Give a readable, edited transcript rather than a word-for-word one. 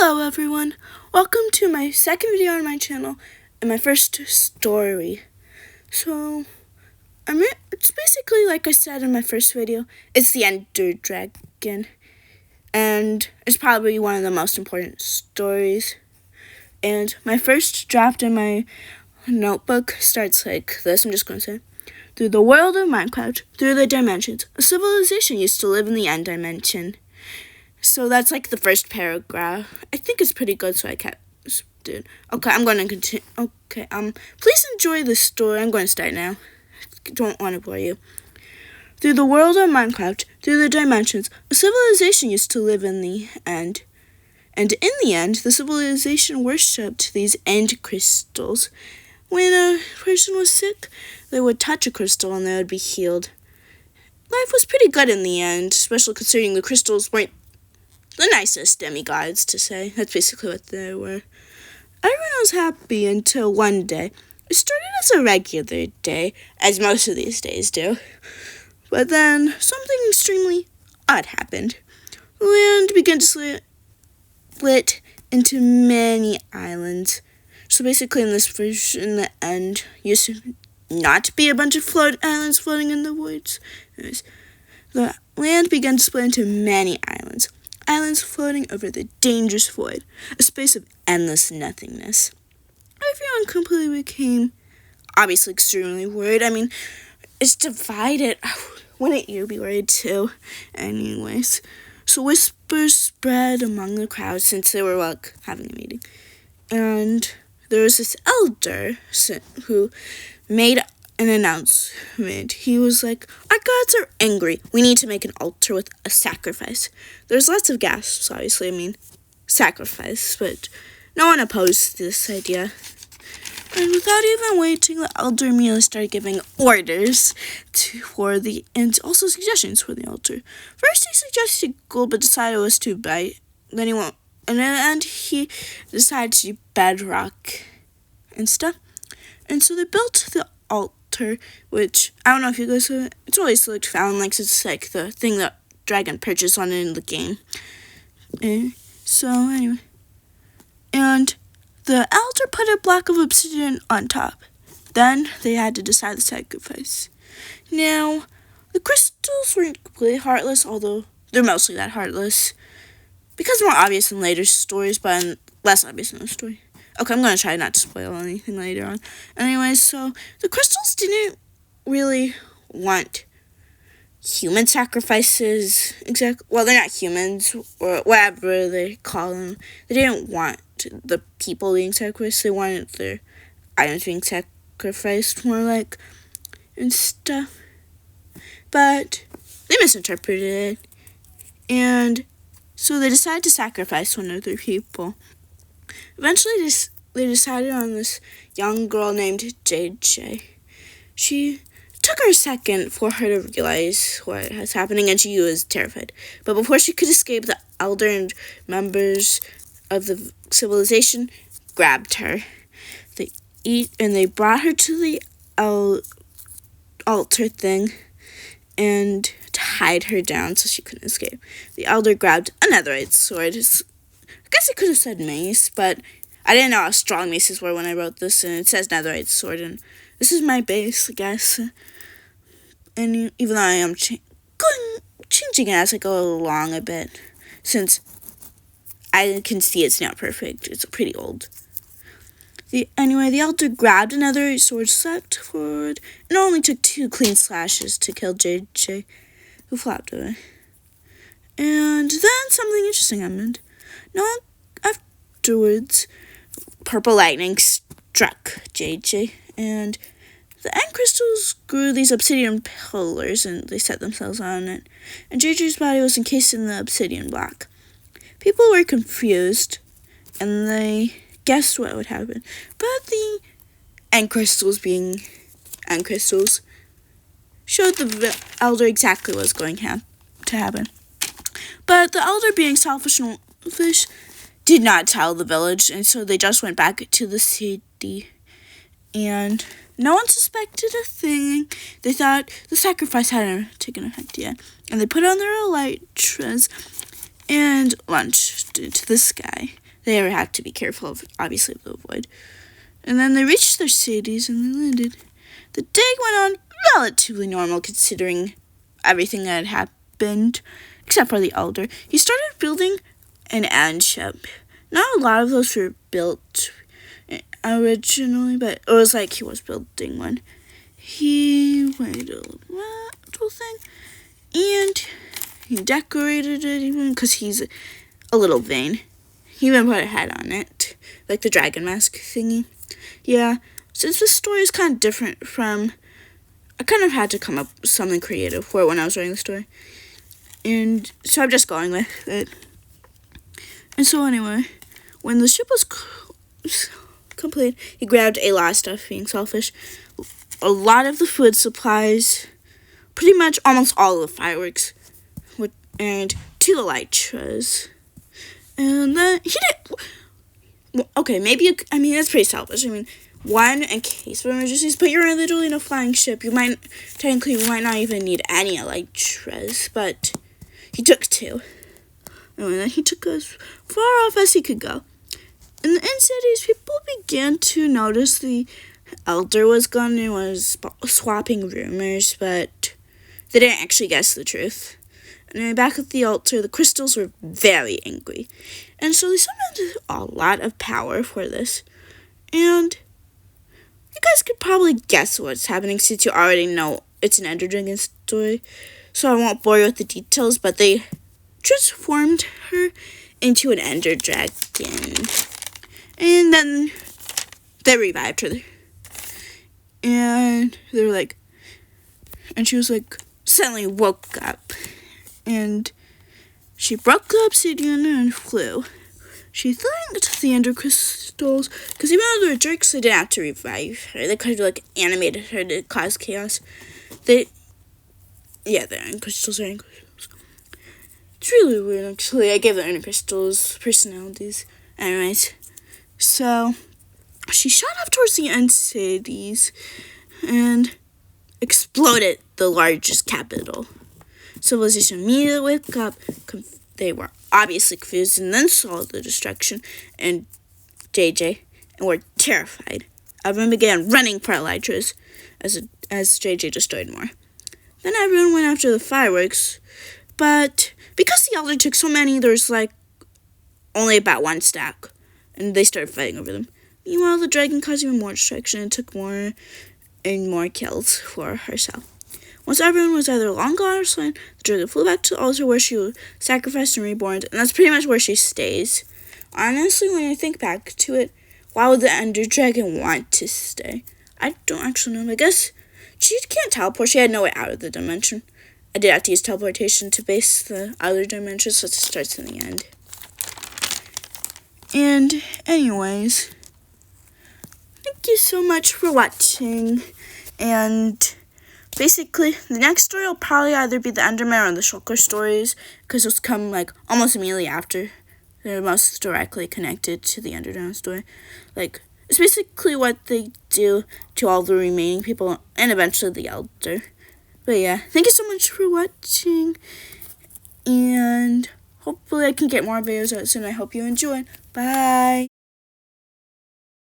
Hello everyone, welcome to my second video on my channel and my first story. So, it's basically like I said in my first video, it's the Ender Dragon. And it's probably one of the most important stories. And my first draft in my notebook starts like this, I'm just going to say. Through the world of Minecraft, through the dimensions, a civilization used to live in the end dimension. So that's like the first paragraph. I think it's pretty good, so I kept it. Okay, I'm going to continue. Okay, please enjoy the story. I'm going to start now. Don't want to bore you. Through the world of Minecraft, through the dimensions, a civilization used to live in the end. And in the end, the civilization worshipped these end crystals. When a person was sick, they would touch a crystal and they would be healed. Life was pretty good in the end, especially considering the crystals weren't the nicest demigods to say. That's basically what they were. Everyone was happy until one day. It started as a regular day, as most of these days do. But then something extremely odd happened. The land began to split into many islands. So basically in this version, the end used to not be a bunch of islands floating in the woods. Anyways, the land began to split into many islands. Islands floating over the dangerous void, a space of endless nothingness. Everyone completely became, obviously, extremely worried. I mean, it's divided. Wouldn't you be worried too? Anyways, so whispers spread among the crowd since they were, having a meeting. And there was this elder who made an announcement. He was like, our gods are angry. We need to make an altar with a sacrifice. There's lots of gasps, obviously. Sacrifice, but no one opposed this idea. And without even waiting, the elder immediately started giving orders and also suggestions for the altar. First, he suggested gold, but decided it was too bright. Then he went, and he decided to do bedrock and stuff. And so they built the altar, which I don't know if you guys have, it's always looked found, it's like the thing that dragon perches on in the game. So anyway, and the elder put a block of obsidian on top. Then they had to decide the sacrifice. Now, the crystals weren't completely heartless, although they're mostly that heartless. Because more obvious in later stories, but less obvious in the story. Okay, I'm going to try not to spoil anything later on. Anyway, so the crystals didn't really want human sacrifices. Well, they're not humans, or whatever they call them. They didn't want the people being sacrificed. They wanted their items being sacrificed, more like, and stuff. But they misinterpreted it. And so they decided to sacrifice one of their people. Eventually, they decided on this young girl named JJ. She took her a second for her to realize what was happening, and she was terrified. But before she could escape, the elder and members of the civilization grabbed her. They brought her to the altar thing and tied her down so she couldn't escape. The elder grabbed a netherite sword. I guess I could have said mace, but I didn't know how strong maces were when I wrote this, and it says netherite sword, and this is my base, I guess. And even though I am changing it as I go along a bit, since I can see it's not perfect, it's pretty old. Anyway, the elder grabbed another sword, stepped forward, and only took 2 clean slashes to kill JJ, who flopped away. And then something interesting happened. Afterwards, purple lightning struck JJ, and the end crystals grew these obsidian pillars, and they set themselves on it. And JJ's body was encased in the obsidian block. People were confused, and they guessed what would happen. But the end crystals, being end crystals, showed the elder exactly what was going to happen. But the elder, being selfish, did not tell the village, and so they just went back to the city. And no one suspected a thing. They thought the sacrifice hadn't taken effect yet. And they put on their elytras and launched into the sky. They had to be careful of, obviously, the void. And then they reached their cities and they landed. The day went on relatively normal considering everything that had happened, except for the elder. He started building an ant ship. Not a lot of those were built originally, but it was like he was building one. He made a little thing, and he decorated it even because he's a little vain. He even put a head on it, like the dragon mask thingy. Yeah, since this story is kind of different from... I kind of had to come up with something creative for it when I was writing the story. And so I'm just going with it. And so anyway, when the ship was complete, he grabbed a lot of stuff, being selfish. A lot of the food supplies, pretty much almost all of the fireworks, and 2 elytras. And then he did... Okay, maybe... that's pretty selfish. 1, in case of emergencies, but you're literally in a flying ship. You might not even need any elytras, but he took 2. And then he took as far off as he could go. In the end cities, people began to notice the elder was gone and was swapping rumors, but they didn't actually guess the truth. And then back at the altar, the crystals were very angry. And so they summoned a lot of power for this. And you guys could probably guess what's happening since you already know it's an Ender Dragon story. So I won't bore you with the details, but they transformed her into an Ender Dragon. And then they revived her. And they were like... And she was like, suddenly woke up. And she broke the obsidian and flew. She thanked the Ender crystals, because even though they were jerks, they didn't have to revive her. They kind of animated her to cause chaos. They're Ender crystals are Ender crystals. It's really weird, actually. I gave the Ender crystals personalities. Anyways, so she shot up towards the end cities and exploded the largest capital. Civilization immediately woke up. They were obviously confused and then saw the destruction and JJ and were terrified. Everyone began running for elytras as JJ destroyed more. Then everyone went after the fireworks, but because the elder took so many, there's only about 1 stack, and they started fighting over them. Meanwhile, the dragon caused even more destruction and took more and more kills for herself. Once everyone was either long gone or slain, the dragon flew back to the altar where she was sacrificed and reborn, and that's pretty much where she stays. Honestly, when I think back to it, why would the Ender Dragon want to stay? I don't actually know. I guess she can't teleport. She had no way out of the dimension. I did have to use teleportation to base the other dimension, so it starts in the end. And anyways, thank you so much for watching, and basically, the next story will probably either be the Enderman or the Shulker stories, because those come almost immediately after. They're most directly connected to the Enderman story. It's basically what they do to all the remaining people, and eventually the Elder. But yeah, thank you so much for watching, and hopefully I can get more videos out soon. I hope you enjoyed. Bye!